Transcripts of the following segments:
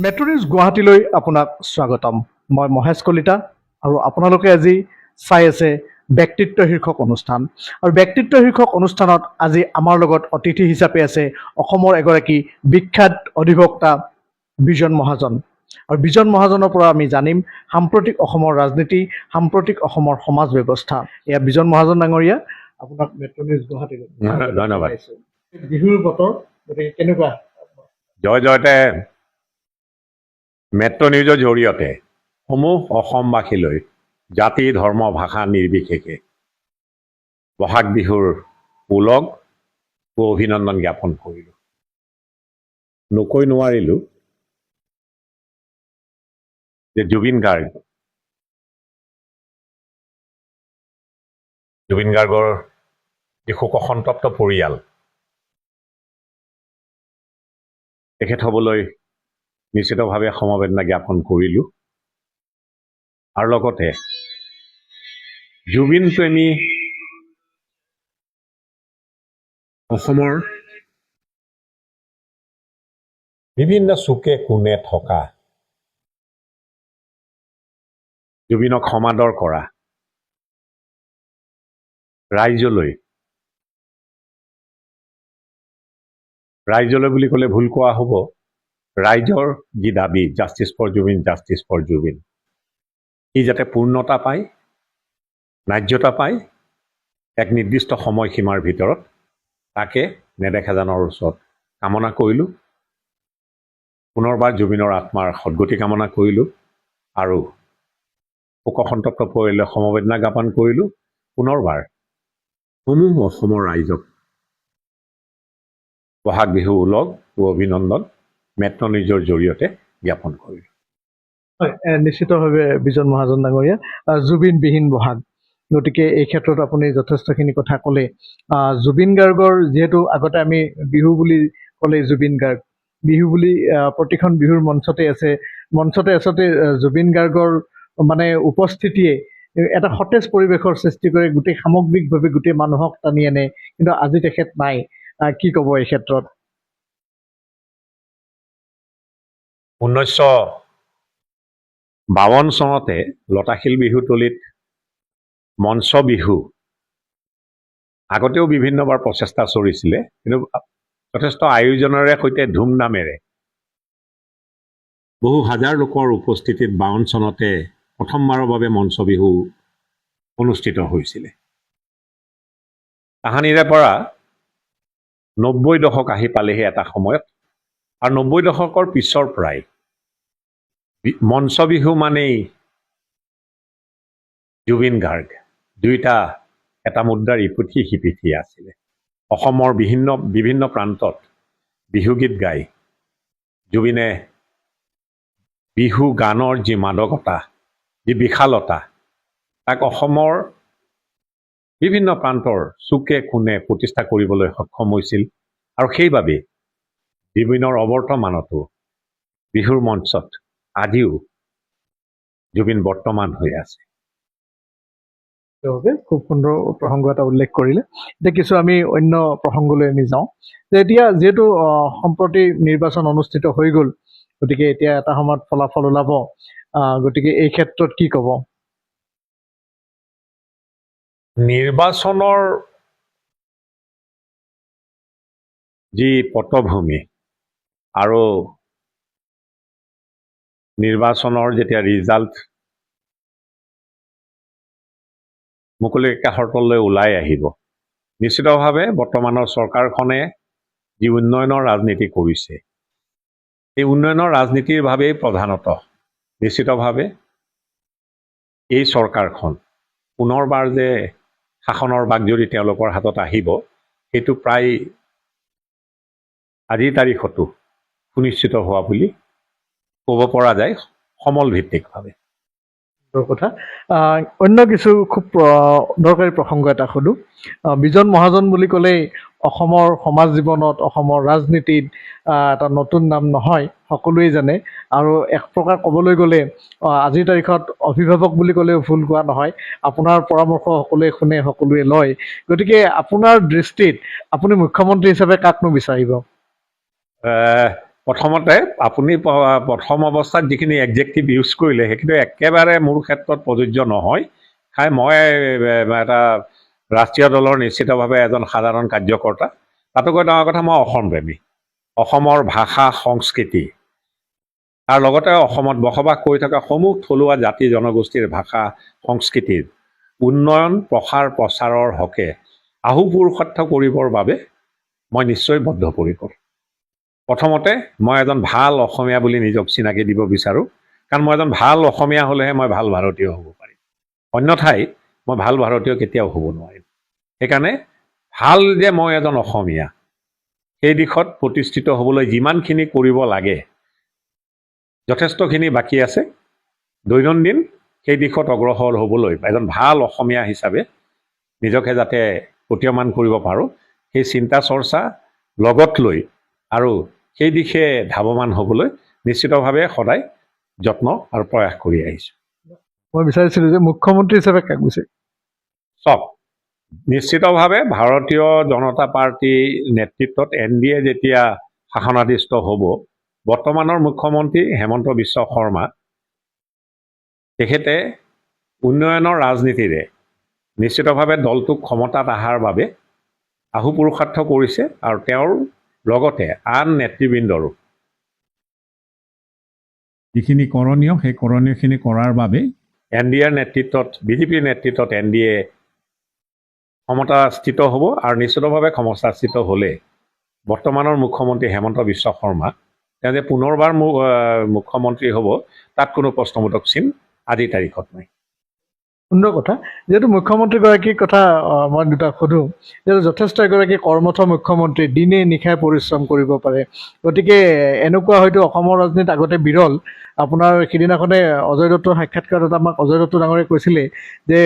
Metro' news গুৱাহাটীলৈ আপোনাক স্বাগতম। মই মহেশ কলিতা আৰু আপোনালোকে আজি চাই আছে ব্যক্তিত্ব শীৰ্ষক অনুষ্ঠান। আৰু ব্যক্তিত্ব শীৰ্ষক অনুষ্ঠানত আজি আমাৰ লগত অতিথি হিচাপে আছে অসমৰ এগৰাকী বিখ্যাত অধিবক্তা বিজন মহাজন। আৰু বিজন মহাজনৰ পৰা আমি জানিম সাম্প্ৰতিক অসমৰ ৰাজনীতি, সাম্প্ৰতিক অসমৰ সমাজ ব্যৱস্থা। এয়া বিজন মহাজন ডাঙৰীয়া, আপোনাক মেট্ৰ' নিউজ গুৱাহাটীলৈ ধন্যবাদ। বিহুৰ বতৰ, গতিকে কেনেকুৱা? জয় জয়তে মেট্ৰ' নিউজৰ জৰিয়তে সমূহ অসমবাসীলৈ জাতি ধৰ্ম ভাষা নিৰ্বিশেষে বহাগ বিহুৰ ওলগ ও অভিনন্দন জ্ঞাপন কৰিলোঁ। নকৈ নোৱাৰিলোঁ যে জুবিন গাৰ্গৰ যি শোকসন্তপ্ত পৰিয়াল, তেখেত হ'বলৈ নিশ্চিতভাৱে সমবেদনা জ্ঞাপন কৰিলোঁ। আৰু লগতে জুবিন প্ৰেমী অসমৰ বিভিন্ন চুকে কোণে থকা, জুবিনক সমাদৰ কৰা ৰাইজলৈ বুলি ক'লে ভুল কোৱা হ'ব, ৰাইজৰ যি দাবী justice for Zubeen, justice for Zubeen, ই যাতে পূৰ্ণতা পায়, ন্যায্যতা পায় এক নিৰ্দিষ্ট সময়সীমাৰ ভিতৰত, তাকে নেদেখাজনৰ ওচৰত কামনা কৰিলোঁ। পুনৰবাৰ জুবিনৰ আত্মাৰ সদ্গতি কামনা কৰিলোঁ আৰু শোকসন্তপ্ত পৰিয়াললৈ সমবেদনা জ্ঞাপন কৰিলোঁ। পুনৰবাৰ সমূহ অসমৰ ৰাইজক বহাগ বিহু ওলগ ও অভিনন্দন মেট্ৰ' নিউজৰ জৰিয়তে জ্ঞাপন কৰিলোঁ। হয়, নিশ্চিতভাৱে বিজন মহাজন ডাঙৰীয়া, জুবিনবিহীন বহাগ, গতিকে এই ক্ষেত্ৰত আপুনি যথেষ্টখিনি কথা ক'লে। জুবিন গাৰ্গৰ যিহেতু আগতে আমি বিহু বুলি ক'লে জুবিন গাৰ্গ, বিহু বুলি প্ৰতিখন বিহুৰ মঞ্চতে আচলতে জুবিন গাৰ্গৰ মানে উপস্থিতিয়ে এটা সতেজ পৰিৱেশৰ সৃষ্টি কৰে, গোটেই সামগ্ৰিকভাৱে গোটেই মানুহক টানি আনে। কিন্তু আজি তেখেত নাই, কি ক'ব এই ক্ষেত্ৰত? 1952 চনতে লতাশিল বিহুতলীত মঞ্চ বিহু আগতেও বিভিন্নবাৰ প্ৰচেষ্টা চলিছিলে, কিন্তু যথেষ্ট আয়োজনেৰে সৈতে ধুমধামেৰে বহু হাজাৰ লোকৰ উপস্থিতিত 52 চনতে প্ৰথমবাৰৰ বাবে মঞ্চ বিহু অনুষ্ঠিত হৈছিলে। তাহানিৰে পৰা 90 দশক আহি পালেহি এটা সময়ত, আৰু 90 দশকৰ পিছৰ পৰাই মঞ্চ বিহু মানেই জুবিন গাৰ্গ, দুইটা এটা মুদ্ৰাৰ ইপিঠি সিপিঠি আছিলে। অসমৰ বিভিন্ন প্ৰান্তত বিহুগীত গাই জুবিনে বিহু গানৰ যি মাদকতা, যি বিশালতা, তাক অসমৰ বিভিন্ন প্ৰান্তৰ চুকে কোণে প্ৰতিষ্ঠা কৰিবলৈ সক্ষম হৈছিল। আৰু সেইবাবে জুবিনৰ অৱৰ্তমানতো বিহুৰ মঞ্চত আজিও জুবিন বৰ্তমান হৈ আছে। খুব সুন্দৰ প্ৰসংগ এটা উল্লেখ কৰিলে। এতিয়া কিছু আমি অন্য প্ৰসংগলৈ আমি যাওঁ, যে এতিয়া যিহেতু সম্প্ৰতি নিৰ্বাচন অনুষ্ঠিত হৈ গ'ল, গতিকে এতিয়া এটা সময়ত ফলাফল ওলাব, গতিকে এই ক্ষেত্ৰত কি ক'ব? নিৰ্বাচনৰ যি পটভূমি আৰু নিৰ্বাচনৰ যেতিয়া ৰিজাল্ট মুকলি আকাশৰ তললৈ ওলাই আহিব, নিশ্চিতভাৱে বৰ্তমানৰ চৰকাৰখনে যি উন্নয়নৰ ৰাজনীতি কৰিছে, এই উন্নয়নৰ ৰাজনীতিৰ বাবেই প্ৰধানতঃ নিশ্চিতভাৱে এই চৰকাৰখন পুনৰবাৰ যে শাসনৰ বাগজৰী তেওঁলোকৰ হাতত আহিব, সেইটো প্ৰায় আজিৰ তাৰিখতো সুনিশ্চিত হোৱা বুলি ক'ব পৰা যায় সমল ভিত্তিকভাৱে। কথা অন্য কিছু খুব দৰকাৰী প্ৰসংগ এটা সোধোঁ। বিজন মহাজন বুলি ক'লেই অসমৰ সমাজ জীৱনত, অসমৰ ৰাজনীতিত এটা নতুন নাম নহয়, সকলোৱে জানে। আৰু এক প্ৰকাৰ ক'বলৈ গ'লে আজিৰ তাৰিখত অভিভাৱক বুলি ক'লেও ভুল কোৱা নহয়, আপোনাৰ পৰামৰ্শ সকলোৱে শুনে, সকলোৱে লয়। গতিকে আপোনাৰ দৃষ্টিত আপুনি মুখ্যমন্ত্ৰী হিচাপে কাকনো বিচাৰিব? প্ৰথমতে আপুনি প্ৰথম অৱস্থাত যিখিনি এডজেক্টিভ ইউজ কৰিলে সেইখিনি একেবাৰে মোৰ ক্ষেত্ৰত প্ৰযোজ্য নহয়। মই এটা ৰাষ্ট্ৰীয় দলৰ নিশ্চিতভাৱে এজন সাধাৰণ কাৰ্যকৰ্তা। তাতোকৈ ডাঙৰ কথা, মই অসমপ্ৰেমী। অসমৰ ভাষা সংস্কৃতি তাৰ লগতে অসমত বসবাস কৰি থকা সমূহ থলুৱা জাতি জনগোষ্ঠীৰ ভাষা সংস্কৃতিৰ উন্নয়ন প্ৰসাৰ প্ৰচাৰৰ হকে আহুপুৰুষাৰ্থ কৰিবৰ বাবে মই নিশ্চয় বদ্ধপৰিকৰ। প্ৰথমতে মই এজন ভাল অসমীয়া বুলি নিজক চিনাকি দিব বিচাৰোঁ, কাৰণ মই এজন ভাল অসমীয়া হ'লেহে মই ভাল ভাৰতীয় হ'ব পাৰিম। অন্যথাই মই ভাল ভাৰতীয় কেতিয়াও হ'ব নোৱাৰিম। সেইকাৰণে ভাল যে মই এজন অসমীয়া, সেই দিশত প্ৰতিষ্ঠিত হ'বলৈ যিমানখিনি কৰিব লাগে যথেষ্টখিনি বাকী আছে। দৈনন্দিন সেই দিশত অগ্ৰসৰ হ'বলৈ এজন ভাল অসমীয়া হিচাপে নিজকে যাতে প্ৰতীয়মান কৰিব পাৰোঁ, সেই চিন্তা চৰ্চা লগত লৈ আৰু সেই দিশে ধাৱমান হ'বলৈ নিশ্চিতভাৱে সদায় যত্ন আৰু প্ৰয়াস কৰি আহিছোঁ। মই বিচাৰিছিলোঁ যে মুখ্যমন্ত্ৰী হিচাপে কাক বিচাৰিম? চব নিশ্চিতভাৱে ভাৰতীয় জনতা পাৰ্টীৰ নেতৃত্বত NDA যেতিয়া শাসনাধীষ্ঠ হ'ব, বৰ্তমানৰ মুখ্যমন্ত্ৰী হেমন্ত বিশ্ব শৰ্মা তেখেতে উন্নয়নৰ ৰাজনীতিৰে নিশ্চিতভাৱে দলটোক ক্ষমতাত অহাৰ বাবে আহুপুৰুষাৰ্থ কৰিছে আৰু তেওঁৰ লগতে আন নেতৃবৃন্দৰো যিখিনি কৰণীয় সেই কৰণীয়খিনি কৰাৰ বাবে NDAৰ নেতৃত্বত, বিজেপিৰ নেতৃত্বত NDA ক্ষমতাস্থিত হ'ব আৰু নিশ্চিতভাৱে ক্ষমতাস্থিত হ'লে বৰ্তমানৰ মুখ্যমন্ত্ৰী হেমন্ত বিশ্ব শৰ্মা তেওঁ যে পুনৰবাৰ মুখ্যমন্ত্ৰী হ'ব তাত কোনো প্ৰশ্নবোধক চিন আজিৰ তাৰিখত নাই। সুন্দৰ কথা। যিহেতু মুখ্যমন্ত্ৰীগৰাকীৰ কথা মই দুটা সোধোঁ, যিহেতু যথেষ্ট এগৰাকী কৰ্মঠ মুখ্যমন্ত্ৰী, দিনে নিশাই পৰিশ্ৰম কৰিব পাৰে, গতিকে এনেকুৱা হয়তো অসমৰ ৰাজনীতিত আগতে বিৰল। আপোনাৰ সিদিনাখনে অজয় দত্তৰ সাক্ষাৎকাৰত আমাক অজয় দত্ত ডাঙৰীয়াই কৈছিলে যে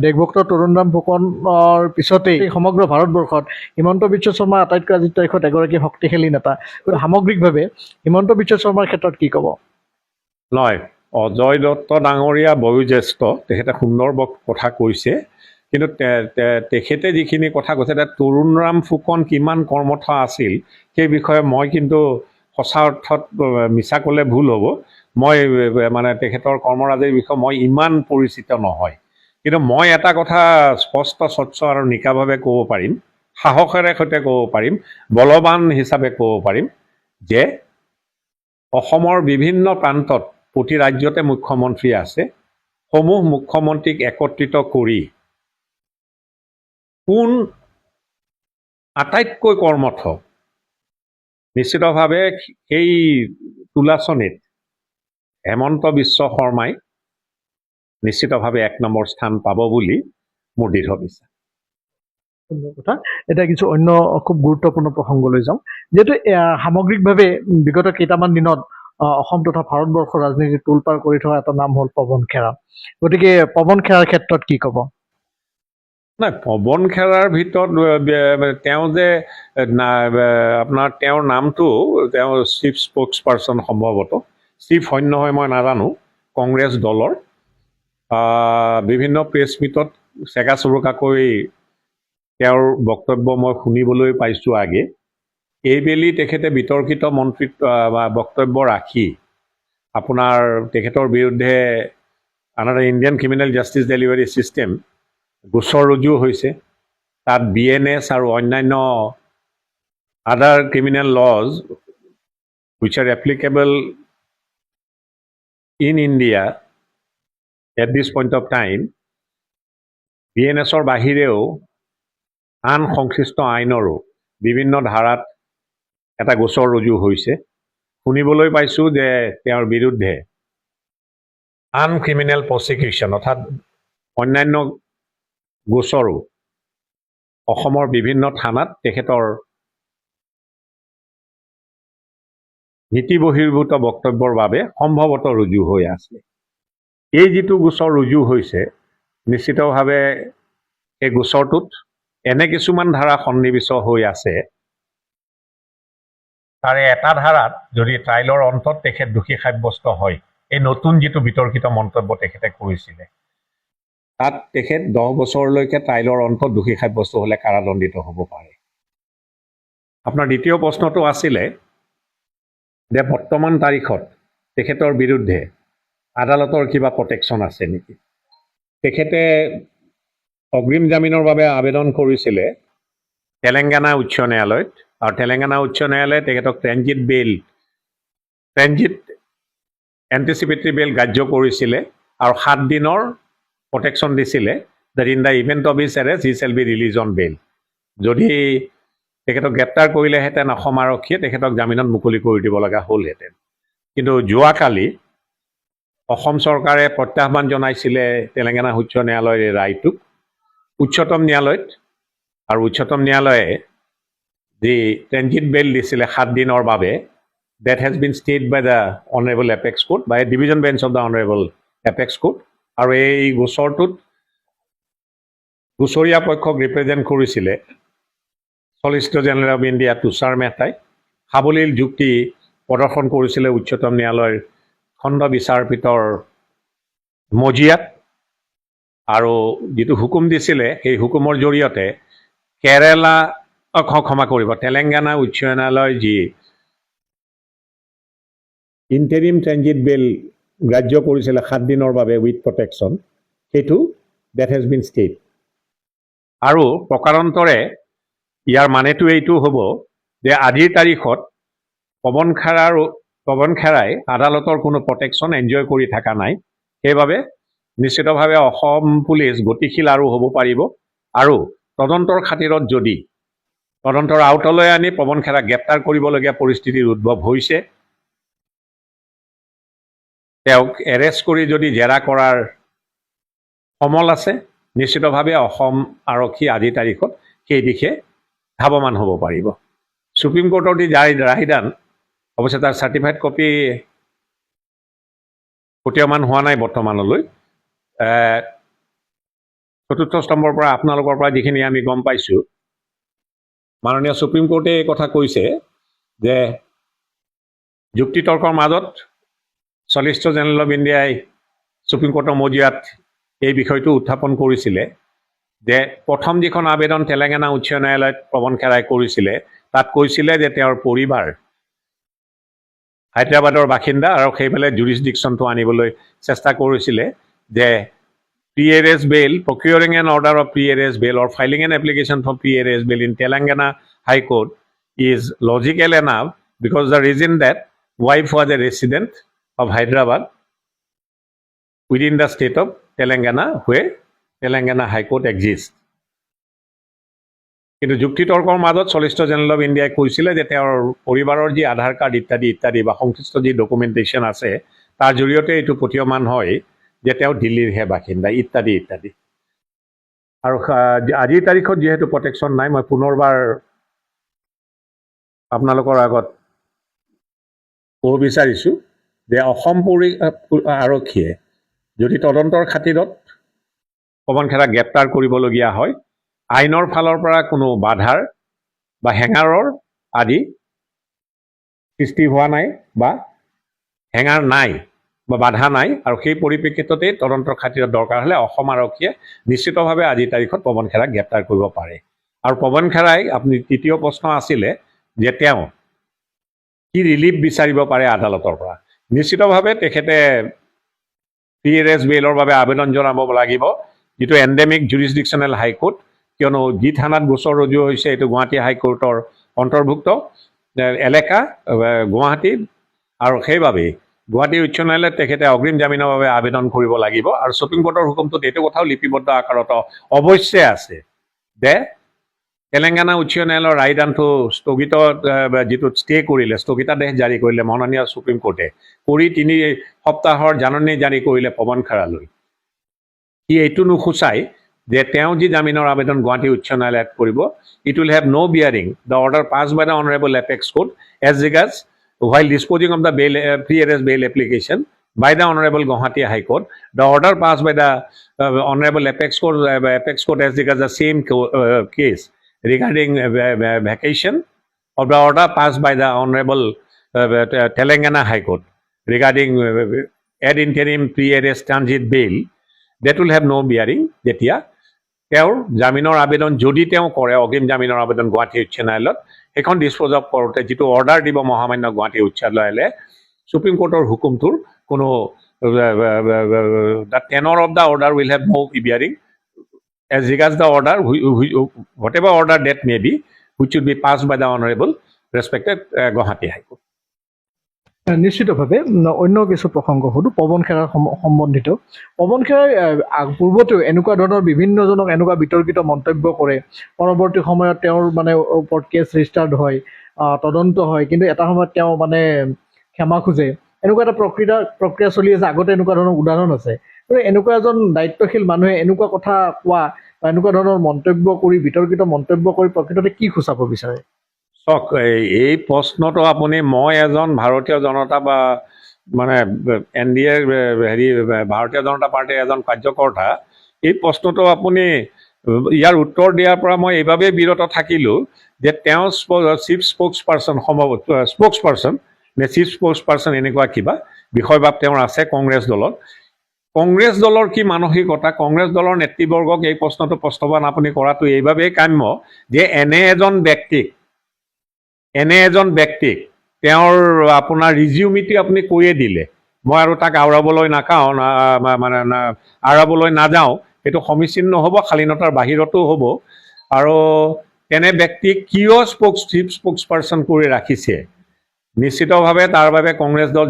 দেশভক্ত তৰুণৰাম ফুকনৰ পিছতেই সমগ্ৰ ভাৰতবৰ্ষত হিমন্ত বিশ্ব শৰ্মা আটাইতকৈ আজিৰ তাৰিখত এগৰাকী শক্তিশালী নেতা। গতিকে সামগ্ৰিকভাৱে হিমন্ত বিশ্ব শৰ্মাৰ ক্ষেত্ৰত কি ক'ব? নহয়, অজয় দত্ত ডাঙৰীয়া বয়োজ্যেষ্ঠ, তেখেতে সুন্দৰ কথা কৈছে, কিন্তু তেখেতে যিখিনি কথা কৈছে তাত তৰুণৰাম ফুকন কিমান কৰ্মঠ আছিল সেই বিষয়ে মই কিন্তু সঁচা অৰ্থত মিছা ক'লে ভুল হ'ব। মই মানে তেখেতৰ কৰ্মৰাজিৰ বিষয়ে মই ইমান পৰিচিত নহয়, কিন্তু মই এটা কথা স্পষ্ট স্বচ্ছ আৰু নিকাভাৱে ক'ব পাৰিম, সাহসেৰে সৈতে ক'ব পাৰিম, বলৱান হিচাপে ক'ব পাৰিম যে অসমৰ বিভিন্ন প্ৰান্তত প্ৰতি ৰাজ্যতে মুখ্যমন্ত্ৰী আছে। সমূহ মুখ্যমন্ত্ৰীক একত্ৰিত কৰি কোন আটাইতকৈ কৰ্মঠ, নিশ্চিতভাৱে সেই তুলাচনীত হেমন্ত বিশ্ব শৰ্মাই নিশ্চিতভাৱে 1 নম্বৰ স্থান পাব বুলি মোৰ দৃঢ় বিশ্বাস। সুন্দৰ কথা। এতিয়া কিছু অন্য খুব গুৰুত্বপূৰ্ণ প্ৰসংগলৈ যাওঁ। যিহেতু সামগ্ৰিকভাৱে বিগত কেইটামান দিনত অসম তথা ভাৰতবৰ্ষৰ ৰাজনীতিত তোলপাৰ কৰি থকা এটা নাম হ'ল পৱন খেৰা। গতিকে পৱন খেৰাৰ ক্ষেত্ৰত কি ক'ব? নাই, পৱন খেৰাৰ ভিতৰত তেওঁ যে আপোনাৰ তেওঁৰ নামটো তেওঁ চিফ স্প'ক্স পাৰ্চন, সম্ভৱতঃ চিফ হয় নহয় মই নাজানো, কংগ্ৰেছ দলৰ বিভিন্ন প্ৰেছ মিটত চেগা চুৰুকাকৈ তেওঁৰ বক্তব্য মই শুনিবলৈ পাইছোঁ আগে। এইবেলি তেখেতে বিতৰ্কিত মন্ত্ৰীত্ব বক্তব্য ৰাখি আপোনাৰ তেখেতৰ বিৰুদ্ধে under Indian criminal justice delivery system গোচৰ ৰুজু হৈছে। তাত BNS আৰু অন্যান্য other criminal laws which are applicable in India at this point of time, BNSৰ বাহিৰেও আন সংশ্লিষ্ট আইনৰো বিভিন্ন ধাৰাত এটা গোচৰ ৰুজু হৈছে। শুনিবলৈ পাইছোঁ যে তেওঁৰ বিৰুদ্ধে আন ক্ৰিমিনেল প্ৰচিকিউশ্যন অৰ্থাৎ অন্যান্য গোচৰো অসমৰ বিভিন্ন থানাত তেখেতৰ নীতি বহিৰ্ভূত বক্তব্যৰ বাবে সম্ভৱতঃ ৰুজু হৈ আছে। এই যিটো গোচৰ ৰুজু হৈছে, নিশ্চিতভাৱে এই গোচৰটোত এনে কিছুমান ধাৰা সন্নিৱিষ্ট হৈ আছে, তাৰে এটা ধাৰাত যদি ট্ৰাইলৰ অন্তত তেখেত দোষী সাব্যস্ত হয়, এই নতুন যিটো বিতৰ্কিত মন্তব্য তেখেতে কৰিছিলে, তাত তেখেত 10 বছৰলৈকে ট্ৰাইলৰ অন্তত দোষী সাব্যস্ত হ'লে কাৰাদণ্ডিত হ'ব পাৰে। আপোনাৰ দ্বিতীয় প্ৰশ্নটো আছিলে যে বৰ্তমান তাৰিখত তেখেতৰ বিৰুদ্ধে আদালতৰ কিবা প্ৰটেকশ্যন আছে নেকি। তেখেতে অগ্ৰিম জামিনৰ বাবে আবেদন কৰিছিলে তেলেংগানা উচ্চ ন্যায়ালয়ত, আৰু তেলেংগানা উচ্চ ন্যায়ালয়ে তেখেতক ট্ৰেনজিট এণ্টিচিপেটৰী বেইল গ্ৰাহ্য কৰিছিলে আৰু 7 দিনৰ প্ৰটেকশ্যন দিছিলে that in the event of his arrest he shall be released on bail. যদি তেখেতক গ্ৰেপ্তাৰ কৰিলেহেঁতেন অসম আৰক্ষীয়ে তেখেতক জামিনত মুকলি কৰি দিব লগা হ'লহেঁতেন। কিন্তু যোৱাকালি অসম চৰকাৰে প্ৰত্যাহ্বান জনাইছিলে তেলেংগানা উচ্চ ন্যায়ালয়ৰ এই ৰায়টোক উচ্চতম ন্যায়ালয়ত, আৰু উচ্চতম ন্যায়ালয়ে যি ট্ৰেনজিট বেইল দিছিলে 7 দিনৰ বাবে, that has been stayed by the Honorable Apex Court, by a division bench of the Honorable Apex Court, আৰু এই গোচৰটোত গুচৰীয়া পক্ষক ৰিপ্ৰেজেণ্ট কৰিছিলে চলিচিটৰ জেনেৰেল অফ ইণ্ডিয়া তুষাৰ মেহতাই। সাৱলীল যুক্তি প্ৰদৰ্শন কৰিছিলে উচ্চতম ন্যায়ালয়ৰ খণ্ড বিচাৰপীঠৰ মজিয়াত, আৰু যিটো হুকুম দিছিলে সেই হুকুমৰ জৰিয়তে ক্ষমা কৰিব তেলেংগানা উচ্চ ন্যায়ালয়ৰ যি ইণ্টেৰিম ট্ৰেনজিট বেইল গ্ৰাহ্য কৰিছিলে 7 দিনৰ বাবে উইথ প্ৰটেকশ্যন, সেইটো ডেট হেজ বিন ষ্টেড। আৰু প্ৰকাৰান্তৰে ইয়াৰ মানেটো এইটো হ'ব যে আজিৰ তাৰিখত পৱন খেৰাই আদালতৰ কোনো প্ৰটেকশ্যন এনজয় কৰি থকা নাই। সেইবাবে নিশ্চিতভাৱে অসম পুলিচ গতিশীল আৰু হ'ব পাৰিব, আৰু তদন্তৰ খাতিৰত যদি তদন্তৰ আওতালৈ আনি পৱন খেৰাক গ্ৰেপ্তাৰ কৰিবলগীয়া পৰিস্থিতিৰ উদ্ভৱ হৈছে, তেওঁক এৰেষ্ট কৰি যদি জেৰা কৰাৰ সমল আছে, নিশ্চিতভাৱে অসম আৰক্ষী আজিৰ তাৰিখত সেই দিশে ধাৱমান হ'ব পাৰিব। সুপ্ৰিম কোৰ্টৰ যি ৰায়দান, অৱশ্যে তাৰ চাৰ্টিফাইড কপি প্ৰতীয়মান হোৱা নাই বৰ্তমানলৈ। চতুৰ্থ স্তম্ভৰ পৰা আপোনালোকৰ পৰা যিখিনি আমি গম পাইছোঁ, মাননীয় সুপ্ৰিম কোৰ্টে এই কথা কৈছে যে যুক্তিতৰ্কৰ মাজত চলিচিটৰ জেনেৰেল অফ ইণ্ডিয়াই সুপ্ৰিম কোৰ্টৰ মজিয়াত এই বিষয়টো উত্থাপন কৰিছিলে যে প্ৰথম যিখন আবেদন তেলেংগানা উচ্চ ন্যায়ালয়ত পৱন খেৰাই কৰিছিলে, তাত কৈছিলে যে তেওঁৰ পৰিবাৰ হায়দৰাবাদৰ বাসিন্দা, আৰু সেইফালে জুৰিছডিকশ্যনটো আনিবলৈ চেষ্টা কৰিছিলে যে pre-arrest bail, procuring an order of pre-arrest bail or filing an application for pre-arrest bail in Telangana High Court is logical enough because the reason that wife was a resident of Hyderabad within the state of Telangana where Telangana High Court exists. কিন্তু যুক্তিতৰ্কৰ মাজত চলিচিটৰ general of ইণ্ডিয়াই কৈছিলে যে তেওঁৰ পৰিবাৰৰ যি আধাৰ card ইত্যাদি বা সংশ্লিষ্ট যি ডকুমেণ্টেশ্যন আছে তাৰ জৰিয়তে এইটো প্ৰতীয়মান হয় যে তেওঁ দিল্লীৰহে বাসিন্দা ইত্যাদি। আৰু আজিৰ তাৰিখত যিহেতু প্ৰটেকশ্যন নাই, মই পুনৰবাৰ আপোনালোকৰ আগত ক'ব বিচাৰিছোঁ যে অসম আৰক্ষীয়ে যদি তদন্তৰ খাতিৰত পৱন খেৰাক গ্ৰেপ্তাৰ কৰিবলগীয়া হয়, আইনৰ ফালৰ পৰা কোনো বাধাৰ বা হেঙাৰৰ আদি সৃষ্টি হোৱা নাই বা হেঙাৰ নাই বা বাধা নাই, আৰু সেই পৰিপ্ৰেক্ষিততে তদন্তৰ খাতিৰত দৰকাৰ হ'লে অসম আৰক্ষীয়ে নিশ্চিতভাৱে আজিৰ তাৰিখত পৱন খেৰাক গ্ৰেপ্তাৰ কৰিব পাৰে। আৰু পৱন খেৰাই, আপুনি তৃতীয় প্ৰশ্ন আছিলে যে তেওঁ কি ৰিলিফ বিচাৰিব পাৰে আদালতৰ পৰা। নিশ্চিতভাৱে তেখেতে pre-arrest বেইলৰ বাবে আবেদন জনাব লাগিব, যিটো এণ্ডেমিক জুৰিছডিকশ্যনেল হাইকোৰ্ট, কিয়নো যি থানাত গোচৰ ৰুজু হৈছে এইটো গুৱাহাটী হাইকোৰ্টৰ অন্তৰ্ভুক্ত এলেকা গুৱাহাটীত, আৰু সেইবাবেই গুৱাহাটী উচ্চ ন্যায়ালয়ত তেখেতে অগ্ৰিম জামিনৰ বাবে আবেদন কৰিব লাগিব। আৰু সুপ্ৰিম কোৰ্টৰ হুকুমটোত এইটো কথাও লিপিবদ্ধ আকাৰত অৱশ্যে আছে যে তেলেংগানা উচ্চ ন্যায়ালয়ৰ ৰায়দানটো স্থগিত, যিটো ষ্টে কৰিলে, স্থগিতাদেশ জাৰি কৰিলে মাননীয় সুপ্ৰিম কোৰ্টে, কৰি 3 সপ্তাহৰ জাননী জাৰি কৰিলে পৱন খেৰালৈ। সি এইটো নুসূচায় যে তেওঁ যি জামিনৰ আবেদন গুৱাহাটী উচ্চ ন্যায়ালয়ত কৰিব, it will have no' bearing the order passed by the honourable apex court as regards while disposing of the pre-arrest bail application by the Honorable Guwahati High Court. The order passed by the Honorable Apex Court as regards the same case regarding vacation of the order passed by the Honorable Telangana High Court regarding ad interim pre-arrest transit bail, that will have no bearing. যেতিয়া তেওঁৰ জামিনৰ আবেদন যদি তেওঁ কৰে, অগ্ৰিম জামিনৰ আবেদন গুৱাহাটী উচ্চ ন্যায়ালয়ত, সেইখন ডিছপ'জ অফ কৰোঁতে যিটো অৰ্ডাৰ দিব মহামান্য গুৱাহাটী উচ্চ ন্যায়ালয়ে সুপ্ৰিম কোৰ্টৰ হুকুমটোৰ কোনো the tenor of the order will have no bearing as regards the order, whatever order that may be, which should be passed by the Honorable respected Guwahati High Court. নিশ্চিতভাৱে অন্য কিছু প্ৰসংগ সুধো পৱন খেৰাৰ সম্বন্ধিত পৱন খেৰাই পূৰ্বতেও এনেকুৱা ধৰণৰ বিভিন্নজনক এনেকুৱা বিতৰ্কিত মন্তব্য কৰে পৰৱৰ্তী সময়ত তেওঁৰ মানে ওপৰত কেছ ৰেজিষ্টাৰ্ড হয় তদন্ত হয় কিন্তু এটা সময়ত তেওঁ মানে ক্ষমা খোজে এনেকুৱা এটা প্ৰক্ৰিয়া চলি আছে আগতে এনেকুৱা ধৰণৰ উদাহৰণ আছে কিন্তু এনেকুৱা এজন দায়িত্বশীল মানুহে এনেকুৱা কথা কোৱা বা এনেকুৱা ধৰণৰ মন্তব্য কৰি বিতৰ্কিত মন্তব্য কৰি প্ৰকৃততে কি সূচাব বিচাৰে চাওক এই প্ৰশ্নটো আপুনি মই এজন ভাৰতীয় জনতা বা মানে NDA হেৰি ভাৰতীয় জনতা পাৰ্টীৰ এজন কাৰ্যকৰ্তা এই প্ৰশ্নটো আপুনি ইয়াৰ উত্তৰ দিয়াৰ পৰা মই এইবাবেই বিৰত থাকিলোঁ যে তেওঁ চিফ স্প'ক্স পাৰ্চন সম্ভৱত স্প'ক্স পাৰ্চন নে চিফ স্প'ক্স পাৰ্চন এনেকুৱা কিবা বিষয়বাব তেওঁৰ আছে কংগ্ৰেছ দলত কংগ্ৰেছ দলৰ কি মানসিকতা কংগ্ৰেছ দলৰ নেতৃবৰ্গক এই প্ৰশ্নটো প্ৰস্তাৱন আপুনি কৰাটো এইবাবেই কাম্য যে এনে এজন ব্যক্তিক তেওঁৰ আপোনাৰ ৰিজিউমিটি আপুনি কৈয়ে দিলে মই আৰু তাক আওৰাবলৈ আওৰাবলৈ নাযাওঁ সেইটো সমীচীন নহ'ব শালীনতাৰ বাহিৰতো হ'ব আৰু তেনে ব্যক্তিক কিয় চিফ স্প'ক্স পাৰ্চন কৰি ৰাখিছে নিশ্চিতভাৱে তাৰ বাবে কংগ্ৰেছ দল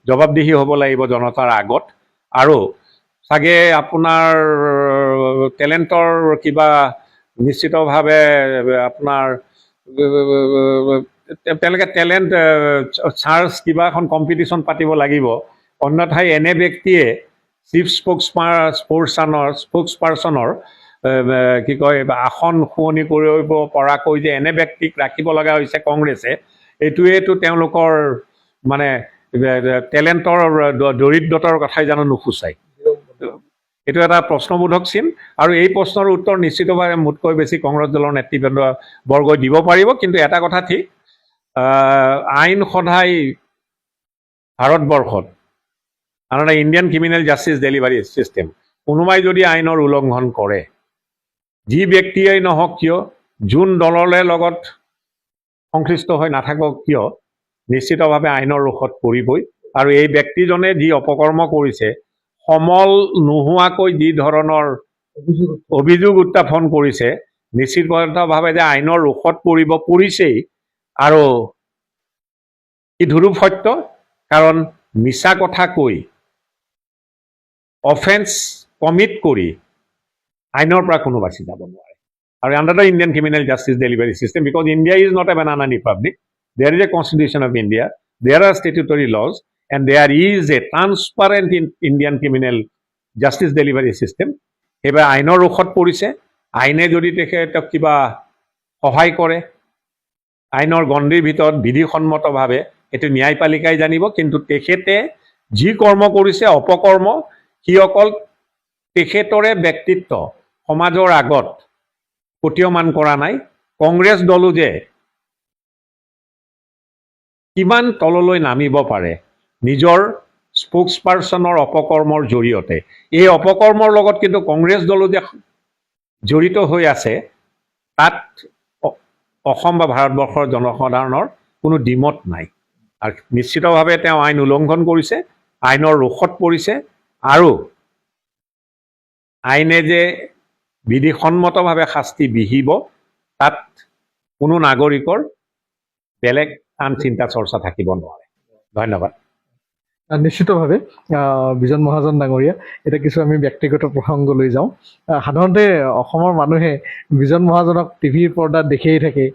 জবাবদিহি হ'ব লাগিব জনতাৰ আগত আৰু চাগে আপোনাৰ টেলেণ্টৰ কিবা নিশ্চিতভাৱে আপোনাৰ তেওঁলোকে টেলেণ্ট চাৰ্চ কিবা এখন কম্পিটিশ্যন পাতিব লাগিব অন্যথাই এনে ব্যক্তিয়ে চিফ স্প'ক্স পাৰ্চনৰ কি কয় আসন শুৱনি কৰিব পৰাকৈ যে এনে ব্যক্তিক ৰাখিব লগা হৈছে কংগ্ৰেছে এইটোৱেতো তেওঁলোকৰ মানে টেলেণ্টৰ দৰিদ্ৰতাৰ কথাই জানো নুসূচায় এইটো এটা প্ৰশ্নবোধক চিন আৰু এই প্ৰশ্নৰ উত্তৰ নিশ্চিতভাৱে মোতকৈ বেছি কংগ্ৰেছ দলৰ নেতৃবৰ্গই দিব পাৰিব কিন্তু এটা কথা ঠিক আইন সদায় ভাৰতবৰ্ষত আনহাতে Indian criminal justice delivery system কোনোবাই যদি আইনৰ উলংঘন কৰে যি ব্যক্তিয়েই নহওক কিয় যোন দললৈ লগত সংশ্লিষ্ট হৈ নাথাকক কিয় নিশ্চিতভাৱে আইনৰ ৰোষত পৰিবই আৰু এই ব্যক্তিজনে যি অপকৰ্ম কৰিছে সমল নোহোৱাকৈ যি ধৰণৰ অভিযোগ উত্থাপন কৰিছে নিশ্চিতভাৱে যে আইনৰ ৰোষত পৰিছেই আৰু ই ধুৰুপ সত্য কাৰণ মিছা কথা কৈ অফেন্স কমিট কৰি আইনৰ পৰা কোনো বাচি যাব নোৱাৰে আৰু under the Indian criminal justice delivery system because India is not a banana republic there is a constitution of India there are statutory laws and there is a transparent Indian criminal justice delivery system সেইবাবে আইনৰ ৰোষত পৰিছে আইনে যদি তেখেতক কিবা সহায় কৰে আইনৰ গণ্ডিৰ ভিতৰত বিধিসন্মতভাৱে এইটো ন্যায়পালিকাই জানিব কিন্তু তেখেতে যি কৰ্ম কৰিছে অপকৰ্ম সি অকল তেখেতৰে ব্যক্তিত্ব সমাজৰ আগত প্ৰতীয়মান কৰা নাই কংগ্ৰেছ দলো যে কিমান তললৈ নামিব পাৰে নিজৰ স্প'ক্স পাৰ্চনৰ অপকৰ্মৰ জৰিয়তে এই অপকৰ্মৰ লগত কিন্তু কংগ্ৰেছ দলো যে জড়িত হৈ আছে তাত অসম বা ভাৰতবৰ্ষৰ জনসাধাৰণৰ কোনো দ্বিমত নাই আৰু নিশ্চিতভাৱে তেওঁ আইন উলংঘন কৰিছে আইনৰ ৰোষত পৰিছে আৰু আইনে যে বিধিসন্মতভাৱে শাস্তি বিহিব তাত কোনো নাগৰিকৰ বেলেগ আন চিন্তা চৰ্চা থাকিব নোৱাৰে ধন্যবাদ নিশ্চিতভাৱে বিজন মহাজন ডাঙৰীয়া এতিয়া কিছু আমি ব্যক্তিগত প্ৰসংগলৈ যাওঁ সাধাৰণতে অসমৰ মানুহে বিজন মহাজনক টিভিৰ পৰ্দাত দেখিয়েই থাকে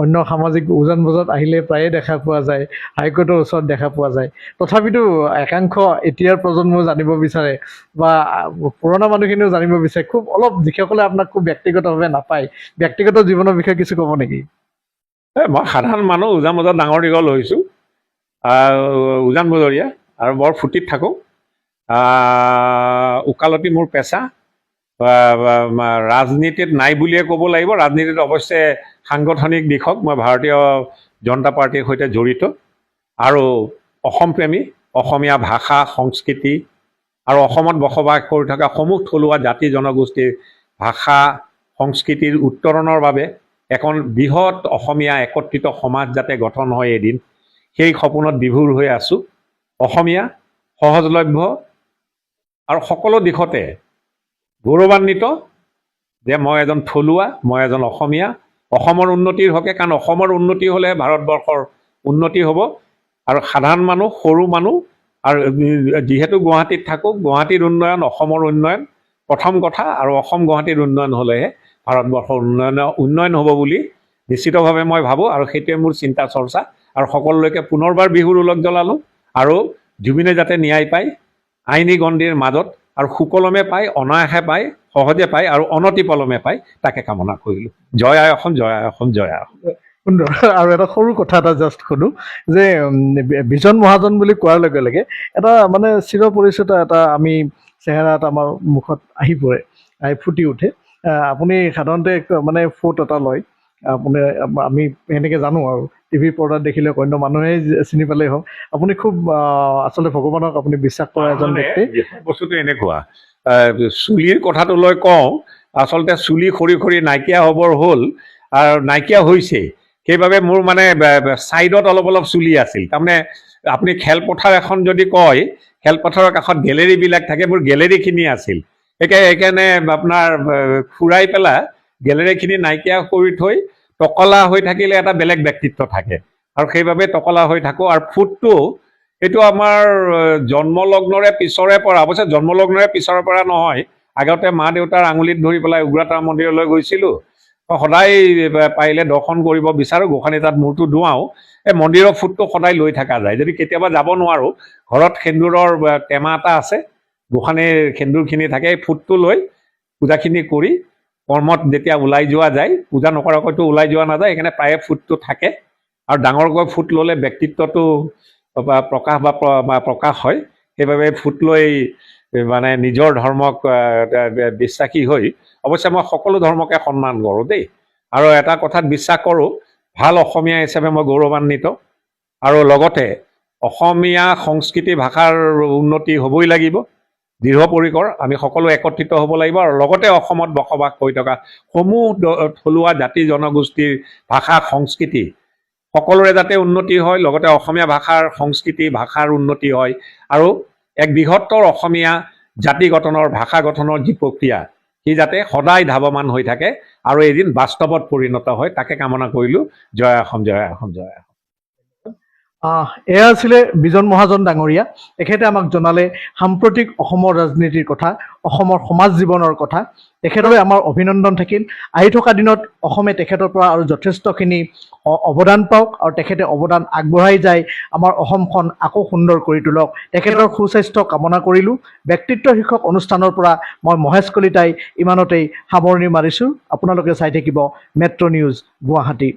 অন্য সামাজিক উজান বজাৰত আহিলে প্ৰায়ে দেখা পোৱা যায় হাইকোৰ্টৰ ওচৰত দেখা পোৱা যায় তথাপিতো একাংশ এতিয়াৰ প্ৰজন্মও জানিব বিচাৰে বা পুৰণা মানুহখিনিও জানিব বিচাৰে খুব অলপ যিসকলে আপোনাক খুব ব্যক্তিগতভাৱে নাপায় ব্যক্তিগত জীৱনৰ বিষয়ে কিছু ক'ব নেকি মই সাধাৰণ মানুহ উজান বজাৰত ডাঙৰ দীঘল হৈছোঁ উজান বজৰীয়া আৰু বৰ ফূৰ্তিত থাকোঁ ওকালতি মোৰ পেচা ৰাজনীতিত নাই বুলিয়ে ক'ব লাগিব ৰাজনীতিত অৱশ্যে সাংগঠনিক দিশত মই ভাৰতীয় জনতা পাৰ্টীৰ সৈতে জড়িত আৰু অসমপ্ৰেমী অসমীয়া ভাষা সংস্কৃতি আৰু অসমত বসবাস কৰি থকা সমূহ থলুৱা জাতি জনগোষ্ঠীৰ ভাষা সংস্কৃতিৰ উত্তৰণৰ বাবে এখন বৃহৎ অসমীয়া একত্ৰিত সমাজ যাতে গঠন হয় এদিন, সেই সপোনত বিভোৰ হৈ আছোঁ। অসমীয়া সহজলভ্য আৰু সকলো দিশতে গৌৰৱান্বিত যে মই এজন থলুৱা, মই এজন অসমীয়া। অসমৰ উন্নতিৰ হকে, কাৰণ অসমৰ উন্নতি হ'লে ভাৰতবৰ্ষৰ উন্নতি হ'ব। আৰু সাধাৰণ মানুহ, সৰু মানুহ, আৰু যিহেতু গুৱাহাটীত থাকোঁ, গুৱাহাটীৰ উন্নয়ন অসমৰ উন্নয়ন প্ৰথম কথা, আৰু অসম গুৱাহাটীৰ উন্নয়ন হ'লেহে ভাৰতবৰ্ষৰ উন্নয়ন হ'ব বুলি নিশ্চিতভাৱে মই ভাবোঁ। আৰু সেইটোৱে মোৰ চিন্তা চৰ্চা। আৰু সকলোলৈকে পুনৰবাৰ বিহুৰ ওলগ জ্বলালোঁ। আৰু জুবিনে যাতে ন্যায় পায় আইনী গণ্ডিৰ মাজত, আৰু সুকলমে পায়, অনায়াসে পায়, সহজে পায়, আৰু অনতিপলমে পায়, তাকে কামনা কৰিলোঁ। জয় আই অসম, জয় আই অসম, জয় আই অসম। সুন্দৰ। আৰু এটা সৰু কথা এটা জাষ্ট সোধোঁ যে বিজন মহাজন বুলি কোৱাৰ লগে লগে এটা মানে চিৰপৰিচিত এটা আমি চেহেৰা এটা আমাৰ মুখত আহি পৰে, আহি ফুটি উঠে। আপুনি সাধাৰণতে মানে ফটো এটা লয়, আপুনি আমি সেনেকৈ জানো আৰু টিভি পৰ্দাত দেখিলে অন্য মানুহে চিনি পালেই হওক, আপুনি খুব আচলতে ভগৱানক আপুনি বিশ্বাস কৰা এজন ব্যক্তি। বস্তুটো এনেকুৱা, চুলিৰ কথাটো লৈ কওঁ, আচলতে চুলি সৰি সৰি নাইকিয়া হ'বৰ হ'ল, আৰু নাইকিয়া হৈছে। সেইবাবে মোৰ মানে ছাইডত অলপ অলপ চুলি আছিল। তাৰমানে আপুনি খেলপথাৰ এখন যদি কয়, খেলপথাৰৰ কাষত গেলেৰীবিলাক থাকে, মোৰ গেলেৰীখিনি আছিল। সেইকাৰণে আপোনাৰ ফুৰাই পেলাই গেলেৰীখিনি নাইকিয়া কৰি থৈ টকলা হৈ থাকিলে এটা বেলেগ ব্যক্তিত্ব থাকে, আৰু সেইবাবে টকলা হৈ থাকোঁ। আৰু ফুটটো এইটো আমাৰ জন্মলগ্নৰে পিছৰে পৰা, অৱশ্যে জন্মলগ্নৰে পিছৰে পৰা নহয়, আগতে মা দেউতাৰ আঙুলিত ধৰি পেলাই উগ্ৰতাৰা মন্দিৰলৈ গৈছিলোঁ। সদায় পাৰিলে দৰ্শন কৰিব বিচাৰোঁ, গোসাঁনী তাত মূৰটো ধুৱাওঁ। এই মন্দিৰৰ ফুটটো সদায় লৈ থকা যায়। যদি কেতিয়াবা যাব নোৱাৰোঁ, ঘৰত সেন্দুৰৰ টেমা এটা আছে, গোসাঁনীৰ সেন্দুৰখিনি থাকে, এই ফুটটো লৈ পূজাখিনি কৰি কৰ্মত যেতিয়া ওলাই যোৱা যায়, পূজা নকৰাকৈতো ওলাই যোৱা নাযায়, সেইকাৰণে প্ৰায়ে ফুটটো থাকে। আৰু ডাঙৰকৈ ফুট ল'লে ব্যক্তিত্বটো প্ৰকাশ হয়। সেইবাবে ফুট লৈ মানে নিজৰ ধৰ্মক বিশ্বাসী হৈ, অৱশ্যে মই সকলো ধৰ্মকে সন্মান কৰোঁ দেই, আৰু এটা কথাত বিশ্বাস কৰোঁ, ভাল অসমীয়া হিচাপে মই গৌৰৱান্বিত। আৰু লগতে অসমীয়া সংস্কৃতি ভাষাৰ উন্নতি হ'বই লাগিব, দৃঢ়পৰিকৰ। আমি সকলো একত্ৰিত হ'ব লাগিব। আৰু লগতে অসমত বসবাস কৰি থকা সমূহ থলুৱা জাতি জনগোষ্ঠীৰ ভাষা সংস্কৃতি সকলোৰে যাতে উন্নতি হয়, লগতে অসমীয়া ভাষাৰ সংস্কৃতি ভাষাৰ উন্নতি হয়, আৰু এক বৃহত্তৰ অসমীয়া জাতি গঠনৰ, ভাষা গঠনৰ যি প্ৰক্ৰিয়া, সি যাতে সদায় ধাৱমান হৈ থাকে আৰু এদিন বাস্তৱত পৰিণত হয়, তাকে কামনা কৰিলোঁ। জয় অসম, জয় অসম, জয় অসম। এয়া আছিলে বিজন মহাজন ডাঙৰীয়া। তেখেতে আমাক জনালে সাম্প্ৰতিক অসমৰ ৰাজনীতিৰ কথা, অসমৰ সমাজ জীৱনৰ কথা। তেখেতলৈ আমাৰ অভিনন্দন থাকিল। আহি থকা দিনত অসমে তেখেতৰ পৰা আৰু যথেষ্টখিনি অৱদান পাওক, আৰু তেখেতে অৱদান আগবঢ়াই যায় আমাৰ অসমখন আকৌ সুন্দৰ কৰি তোলক। তেখেতৰ সুস্বাস্থ্য কামনা কৰিলোঁ। ব্যক্তিত্ব শীৰ্ষক অনুষ্ঠানৰ পৰা মই মহেশ কলিতাই ইমানতেই সামৰণি মাৰিছোঁ। আপোনালোকে চাই থাকিব মেট্ৰ' নিউজ গুৱাহাটী।